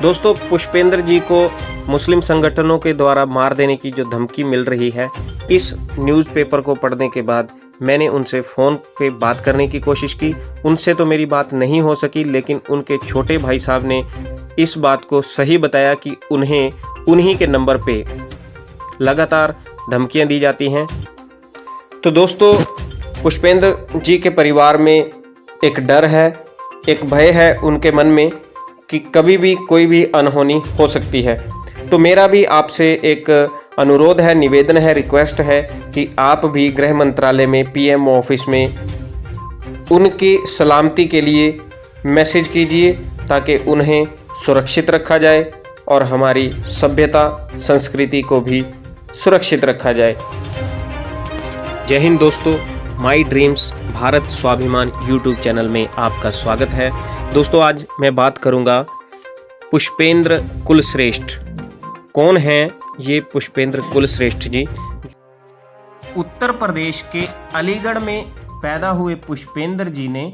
दोस्तों, पुष्पेंद्र जी को मुस्लिम संगठनों के द्वारा मार देने की जो धमकी मिल रही है, इस न्यूज़पेपर को पढ़ने के बाद मैंने उनसे फ़ोन पे बात करने की कोशिश की। उनसे तो मेरी बात नहीं हो सकी, लेकिन उनके छोटे भाई साहब ने इस बात को सही बताया कि उन्हें उन्हीं के नंबर पे लगातार धमकियां दी जाती हैं। तो दोस्तों, पुष्पेंद्र जी के परिवार में एक डर है, एक भय है उनके मन में कि कभी भी कोई भी अनहोनी हो सकती है। तो मेरा भी आपसे एक अनुरोध है, निवेदन है, रिक्वेस्ट है कि आप भी गृह मंत्रालय में पीएम ऑफिस में उनकी सलामती के लिए मैसेज कीजिए ताकि उन्हें सुरक्षित रखा जाए और हमारी सभ्यता संस्कृति को भी सुरक्षित रखा जाए। जय हिंद दोस्तों, my dreams Bharat Swabhiman YouTube channel में आपका स्वागत है। दोस्तों, आज मैं बात करूंगा पुष्पेंद्र कुलश्रेष्ठ। कौन हैं ये पुष्पेंद्र कुलश्रेष्ठ जी? उत्तर प्रदेश के अलीगढ़ में पैदा हुए पुष्पेंद्र जी ने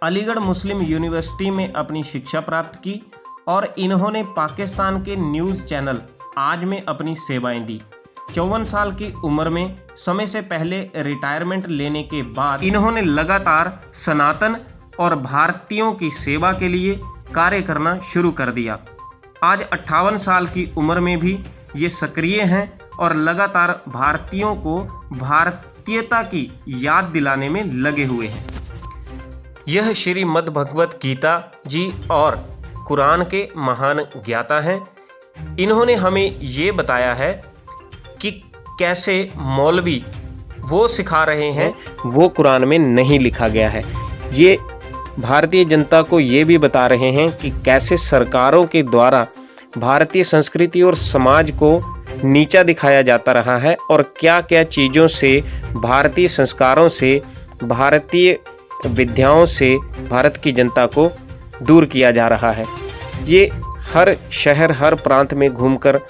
अलीगढ़ मुस्लिम यूनिवर्सिटी में अपनी शिक्षा प्राप्त की और इन्होंने पाकिस्तान के न्यूज़ चैनल आज में अपनी सेवाएं दी। 54 साल की उम्र में समय से पहले रिटायरमेंट लेने के बाद इन्होंने लगातार सनातन और भारतीयों की सेवा के लिए कार्य करना शुरू कर दिया। आज 58 साल की उम्र में भी ये सक्रिय हैं और लगातार भारतीयों को भारतीयता की याद दिलाने में लगे हुए हैं। यह श्रीमद् भगवत गीता जी और कुरान के महान ज्ञाता हैं। इन्होंने हमें ये बताया है कि कैसे मौलवी वो सिखा रहे हैं वो कुरान में नहीं लिखा गया है। ये भारतीय जनता को ये भी बता रहे हैं कि कैसे सरकारों के द्वारा भारतीय संस्कृति और समाज को नीचा दिखाया जाता रहा है और क्या क्या चीज़ों से, भारतीय संस्कारों से, भारतीय विद्याओं से भारत की जनता को दूर किया जा रहा है। ये हर शहर, हर प्रांत में घूमकर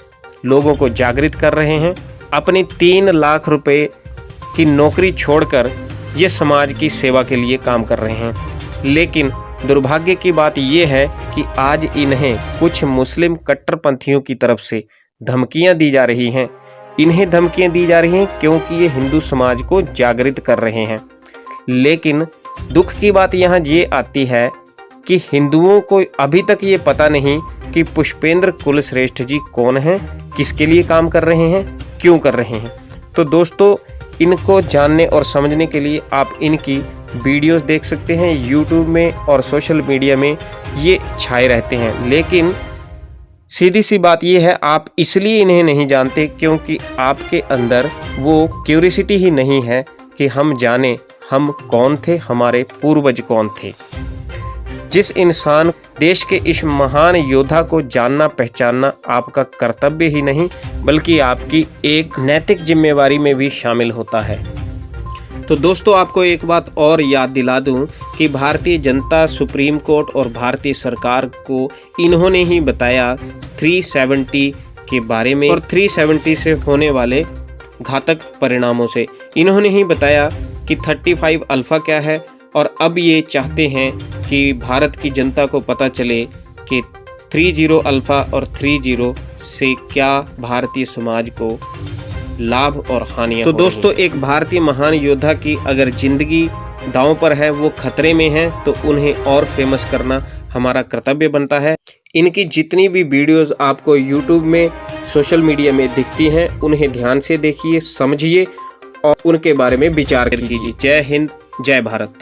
लोगों को जागृत कर रहे हैं। अपनी 3 लाख रुपए की नौकरी छोड़कर ये समाज की सेवा के लिए काम कर रहे हैं। लेकिन दुर्भाग्य की बात यह है कि आज इन्हें कुछ मुस्लिम कट्टरपंथियों की तरफ से धमकियां दी जा रही हैं। इन्हें धमकियां दी जा रही हैं क्योंकि ये हिंदू समाज को जागृत कर रहे हैं। लेकिन दुख की बात यहाँ ये आती है कि हिंदुओं को अभी तक ये पता नहीं कि पुष्पेंद्र कुलश्रेष्ठ जी कौन हैं, किसके लिए काम कर रहे हैं, क्यों कर रहे हैं। तो दोस्तों, इनको जानने और समझने के लिए आप इनकी वीडियोस देख सकते हैं। यूट्यूब में और सोशल मीडिया में ये छाए रहते हैं। लेकिन सीधी सी बात ये है, आप इसलिए इन्हें नहीं जानते क्योंकि आपके अंदर वो क्यूरियोसिटी ही नहीं है कि हम जानें हम कौन थे, हमारे पूर्वज कौन थे। जिस इंसान देश के इस महान योद्धा को जानना पहचानना आपका कर्तव्य ही नहीं बल्कि आपकी एक नैतिक जिम्मेवारी में भी शामिल होता है। तो दोस्तों, आपको एक बात और याद दिला दूं कि भारतीय जनता, सुप्रीम कोर्ट और भारतीय सरकार को इन्होंने ही बताया 370 के बारे में और 370 से होने वाले घातक परिणामों से। इन्होंने ही बताया कि 35 अल्फा क्या है और अब ये चाहते हैं कि भारत की जनता को पता चले कि 30 अल्फा और 30 से क्या भारतीय समाज को लाभ और हानियां। तो दोस्तों, एक भारतीय महान योद्धा की अगर जिंदगी दांव पर है, वो खतरे में है, तो उन्हें और फेमस करना हमारा कर्तव्य बनता है। इनकी जितनी भी वीडियोस आपको यूट्यूब में, सोशल मीडिया में दिखती हैं, उन्हें ध्यान से देखिए, समझिए और उनके बारे में विचार कीजिए। जय हिंद, जय भारत।